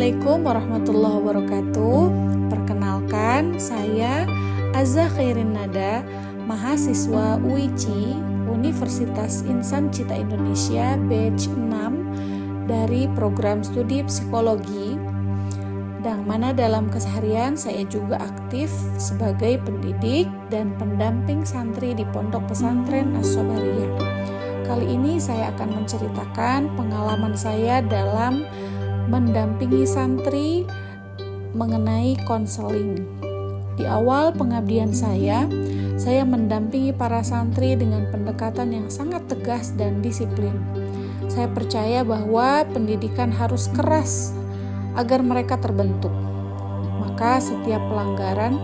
Assalamualaikum warahmatullahi wabarakatuh. Perkenalkan, saya Azza Khairin Nada, mahasiswa UICI Universitas Insan Cita Indonesia batch 6 dari program studi psikologi, dan mana dalam keseharian saya juga aktif sebagai pendidik dan pendamping santri di Pondok Pesantren As-Sobariyah. Kali ini saya akan menceritakan pengalaman saya dalam mendampingi santri mengenai konseling. Di awal pengabdian saya mendampingi para santri dengan pendekatan yang sangat tegas dan disiplin. Saya percaya bahwa pendidikan harus keras agar mereka terbentuk. Maka setiap pelanggaran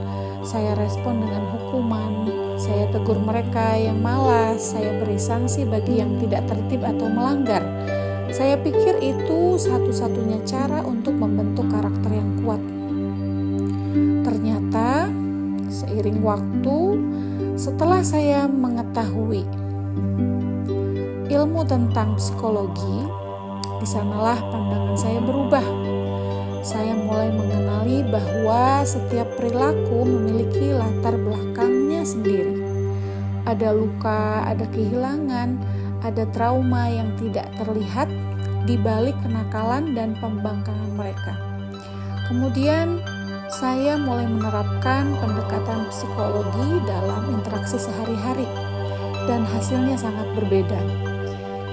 saya respon dengan hukuman. Saya tegur mereka yang malas, saya beri sanksi bagi yang tidak tertib atau melanggar. Saya pikir itu satu-satunya cara untuk membentuk karakter yang kuat. Ternyata seiring waktu, setelah saya mengetahui ilmu tentang psikologi, di sanalah pandangan saya berubah. Saya mulai mengenali bahwa setiap perilaku memiliki latar belakangnya sendiri. Ada luka, ada kehilangan, ada trauma yang tidak terlihat di balik kenakalan dan pembangkangan mereka. Kemudian saya mulai menerapkan pendekatan psikologi dalam interaksi sehari-hari, dan hasilnya sangat berbeda.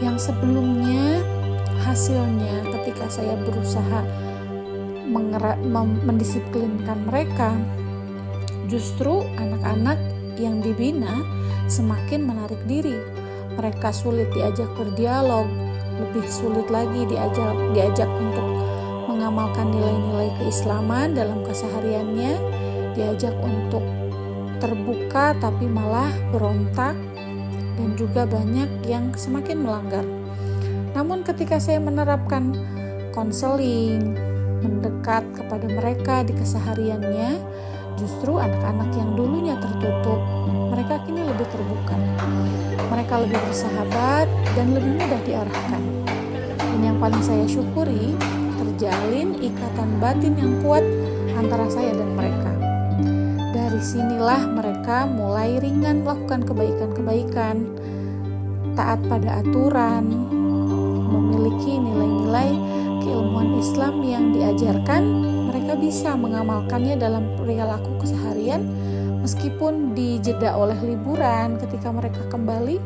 Yang sebelumnya hasilnya ketika saya berusaha mendisiplinkan mereka, justru anak-anak yang dibina semakin menarik diri. Mereka sulit diajak berdialog, lebih sulit lagi diajak untuk mengamalkan nilai-nilai keislaman dalam kesehariannya, diajak untuk terbuka tapi malah berontak, dan juga banyak yang semakin melanggar. Namun ketika saya menerapkan konseling, mendekat kepada mereka di kesehariannya, justru anak-anak yang dulunya tertutup, mereka kini lebih terbuka. Mereka lebih bersahabat dan lebih mudah diarahkan. Dan yang paling saya syukuri, terjalin ikatan batin yang kuat antara saya dan mereka. Dari sinilah mereka mulai ringan melakukan kebaikan-kebaikan, taat pada aturan, memiliki nilai-nilai keilmuan Islam yang diajarkan. Mereka bisa mengamalkannya dalam perilaku keseharian. Meskipun dijeda oleh liburan, ketika mereka kembali,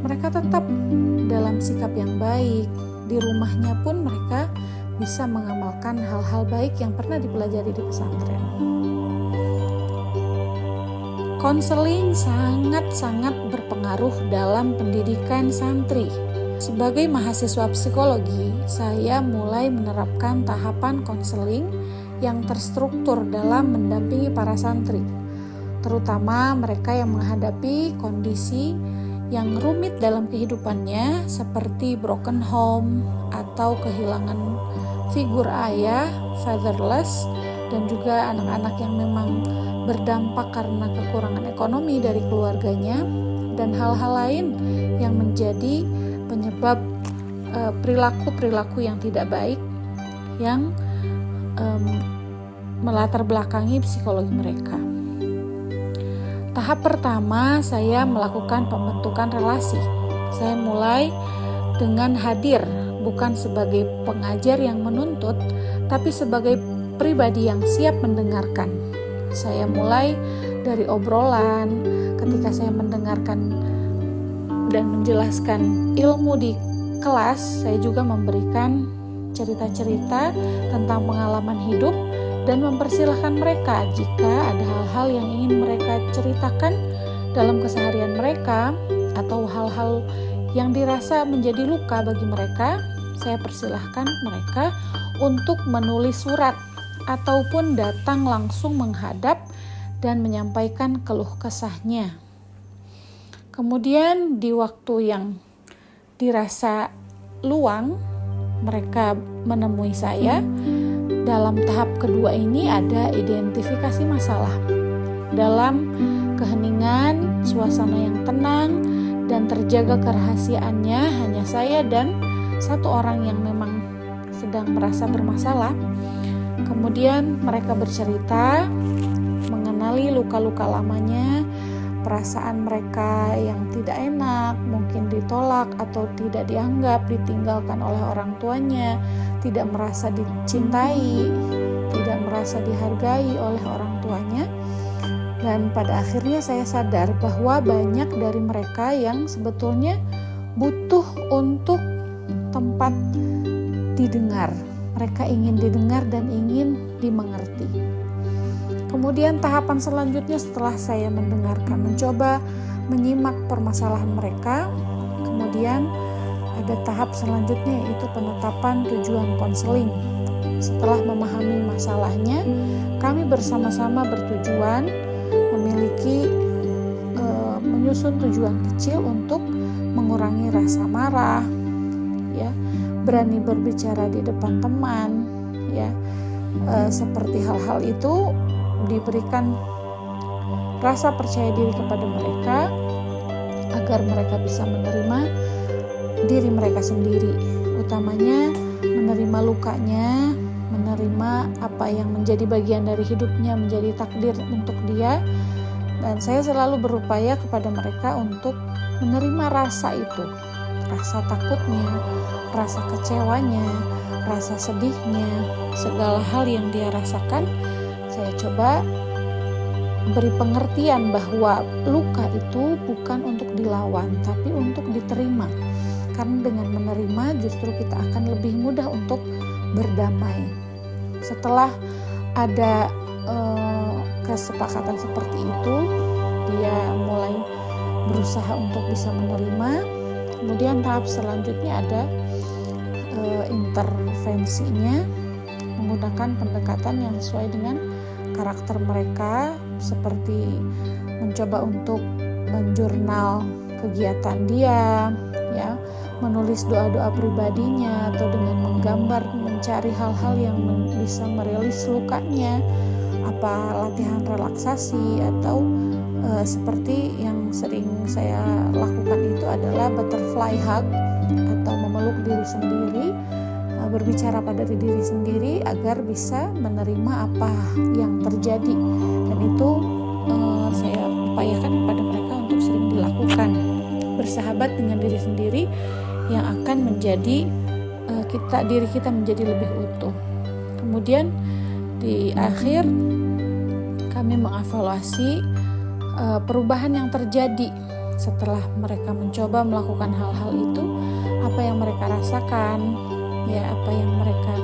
mereka tetap dalam sikap yang baik. Di rumahnya pun mereka bisa mengamalkan hal-hal baik yang pernah dipelajari di pesantren. Konseling sangat-sangat berpengaruh dalam pendidikan santri. Sebagai mahasiswa psikologi, saya mulai menerapkan tahapan konseling yang terstruktur dalam mendampingi para santri, terutama mereka yang menghadapi kondisi yang rumit dalam kehidupannya seperti broken home atau kehilangan figur ayah, fatherless, dan juga anak-anak yang memang berdampak karena kekurangan ekonomi dari keluarganya, dan hal-hal lain yang menjadi penyebab perilaku-perilaku yang tidak baik yang melatar belakangi psikologi mereka. Tahap pertama, saya melakukan pembentukan relasi. Saya mulai dengan hadir, bukan sebagai pengajar yang menuntut, tapi sebagai pribadi yang siap mendengarkan. Saya mulai dari obrolan. Ketika saya mendengarkan dan menjelaskan ilmu di kelas, saya juga memberikan cerita-cerita tentang pengalaman hidup dan mempersilahkan mereka jika ada hal-hal yang ingin mereka ceritakan dalam keseharian mereka atau hal-hal yang dirasa menjadi luka bagi mereka. Saya persilahkan mereka untuk menulis surat ataupun datang langsung menghadap dan menyampaikan keluh kesahnya. Kemudian di waktu yang dirasa luang, mereka menemui saya. Dalam tahap kedua ini ada identifikasi masalah. Dalam keheningan, suasana yang tenang, dan terjaga kerahasiaannya hanya saya dan satu orang yang memang sedang merasa bermasalah, Kemudian mereka bercerita mengenali luka-luka lamanya, perasaan mereka yang tidak enak, mungkin ditolak atau tidak dianggap, ditinggalkan oleh orang tuanya, tidak merasa dicintai, tidak merasa dihargai oleh orang tuanya. Dan pada akhirnya saya sadar bahwa banyak dari mereka yang sebetulnya butuh untuk tempat didengar. Mereka ingin didengar dan ingin dimengerti. Kemudian tahapan selanjutnya setelah saya mencoba menyimak permasalahan mereka, kemudian ada tahap selanjutnya yaitu penetapan tujuan konseling. Setelah memahami masalahnya, kami bersama-sama bertujuan menyusun tujuan kecil untuk mengurangi rasa marah, ya, berani berbicara di depan teman, ya, seperti hal-hal itu diberikan rasa percaya diri kepada mereka agar mereka bisa menerima diri mereka sendiri, utamanya menerima lukanya, menerima apa yang menjadi bagian dari hidupnya, menjadi takdir untuk dia. Dan saya selalu berupaya kepada mereka untuk menerima rasa itu, rasa takutnya, rasa kecewanya, rasa sedihnya, segala hal yang dia rasakan. Saya coba beri pengertian bahwa luka itu bukan untuk dilawan, tapi untuk diterima. Karena dengan menerima justru kita akan lebih mudah untuk berdamai. Setelah ada kesepakatan seperti itu, dia mulai berusaha untuk bisa menerima. Kemudian tahap selanjutnya ada intervensinya, menggunakan pendekatan yang sesuai dengan karakter mereka, seperti mencoba untuk menjurnal kegiatan dia, ya, menulis doa-doa pribadinya, atau dengan menggambar, mencari hal-hal yang bisa merilis lukanya, apa latihan relaksasi, atau seperti yang sering saya lakukan itu adalah butterfly hug atau memeluk diri sendiri, berbicara pada diri sendiri agar bisa menerima apa yang terjadi. Dan itu saya upayakan kepada mereka untuk sering dilakukan. Bersahabat dengan diri sendiri yang akan menjadi diri kita menjadi lebih utuh. Kemudian di akhir kami mengevaluasi perubahan yang terjadi setelah mereka mencoba melakukan hal-hal itu, apa yang mereka rasakan, ya, apa yang mereka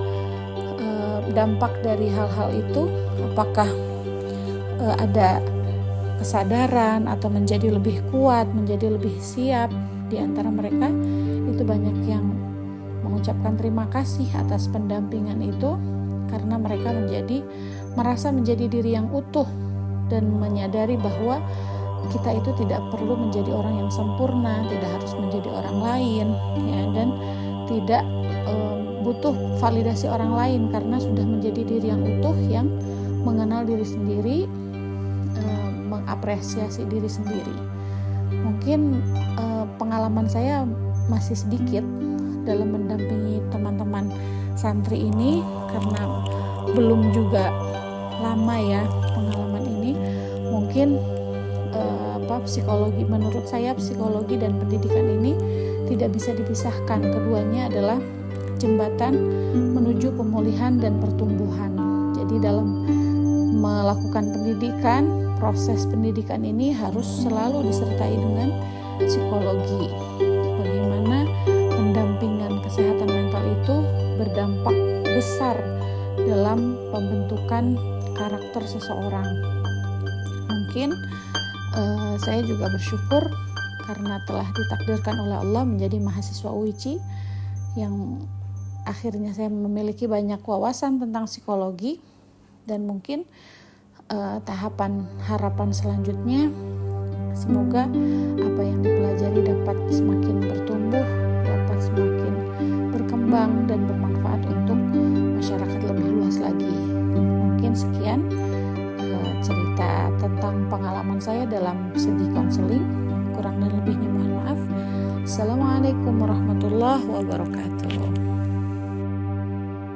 dampak dari hal-hal itu, apakah ada kesadaran atau menjadi lebih kuat, menjadi lebih siap. Di antara mereka itu banyak yang mengucapkan terima kasih atas pendampingan itu, karena mereka merasa menjadi diri yang utuh dan menyadari bahwa kita itu tidak perlu menjadi orang yang sempurna, tidak harus menjadi orang lain, ya, dan tidak butuh validasi orang lain karena sudah menjadi diri yang utuh, yang mengenal diri sendiri, mengapresiasi diri sendiri. Mungkin pengalaman saya masih sedikit dalam mendampingi teman-teman santri ini karena belum juga lama ya pengalaman ini. Mungkin psikologi, menurut saya psikologi dan pendidikan ini tidak bisa dipisahkan. Keduanya adalah jembatan menuju pemulihan dan pertumbuhan. Jadi dalam melakukan pendidikan, proses pendidikan ini harus selalu disertai dengan psikologi. Bagaimana pendampingan kesehatan mental itu berdampak besar dalam pembentukan karakter seseorang. Mungkin saya juga bersyukur karena telah ditakdirkan oleh Allah menjadi mahasiswa UICI yang akhirnya saya memiliki banyak wawasan tentang psikologi, dan mungkin tahapan harapan selanjutnya semoga apa yang dipelajari dapat semakin bertumbuh, dapat semakin berkembang dan bermanfaat untuk masyarakat lebih luas lagi. Mungkin sekian cerita tentang pengalaman saya dalam segi konseling. Kurang dan lebihnya mohon maaf. Assalamualaikum warahmatullahi wabarakatuh.